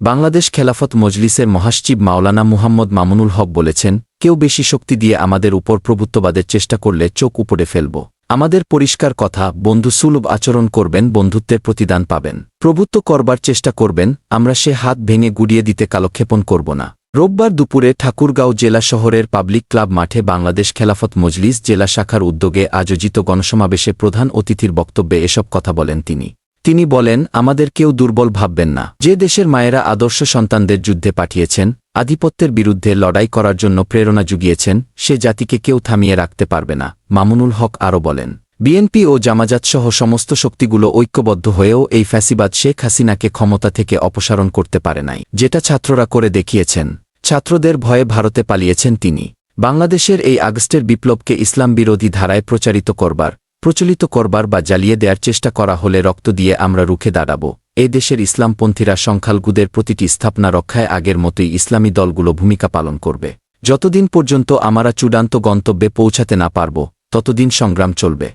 বাংলাদেশ খেলাফত মজলিসের মহাসচিব মাওলানা মুহাম্মদ মামুনুল হক বলেছেন, কেউ বেশি শক্তি দিয়ে আমাদের উপর প্রভুত্ববাদের চেষ্টা করলে চোখ উপড়ে ফেলব। আমাদের পরিষ্কার কথা, বন্ধুসুলভ আচরণ করবেন, বন্ধুত্বের প্রতিদান পাবেন। প্রভুত্ব করবার চেষ্টা করবেন, আমরা সে হাত ভেঙে গুড়িয়ে দিতে কালক্ষেপণ করব না। রোববার দুপুরে ঠাকুরগাঁও জেলা শহরের পাবলিক ক্লাব মাঠে বাংলাদেশ খেলাফত মজলিস জেলা শাখার উদ্যোগে আয়োজিত গণসমাবেশে প্রধান অতিথির বক্তব্যে এসব কথা বলেন তিনি বলেন, আমাদের কেউ দুর্বল ভাববেন না। যে দেশের মায়েরা আদর্শ সন্তানদের যুদ্ধে পাঠিয়েছেন, আধিপত্যের বিরুদ্ধে লড়াই করার জন্য প্রেরণা জুগিয়েছেন, সে জাতিকে কেউ থামিয়ে রাখতে পারবে না। মামুনুল হক আরও বলেন, বিএনপি ও জামায়াতসহ সমস্ত শক্তিগুলো ঐক্যবদ্ধ হয়েও এই ফ্যাসিবাদ শেখ হাসিনাকে ক্ষমতা থেকে অপসারণ করতে পারে নাই, যেটা ছাত্ররা করে দেখিয়েছেন। ছাত্রদের ভয়ে ভারতে পালিয়েছেন তিনি। বাংলাদেশের এই আগস্টের বিপ্লবকে ইসলাম বিরোধী ধারায় প্রচলিত করবার বা জ্বালিয়ে দেওয়ার চেষ্টা করা হলে রক্ত দিয়ে আমরা রুখে দাঁড়াব। এ দেশের ইসলামপন্থীরা সংখ্যালঘুদের প্রতিটি স্থাপনা রক্ষায় আগের মতোই ইসলামী দলগুলো ভূমিকা পালন করবে। যতদিন পর্যন্ত আমরা চূড়ান্ত গন্তব্যে পৌঁছাতে না পারব, ততদিন সংগ্রাম চলবে।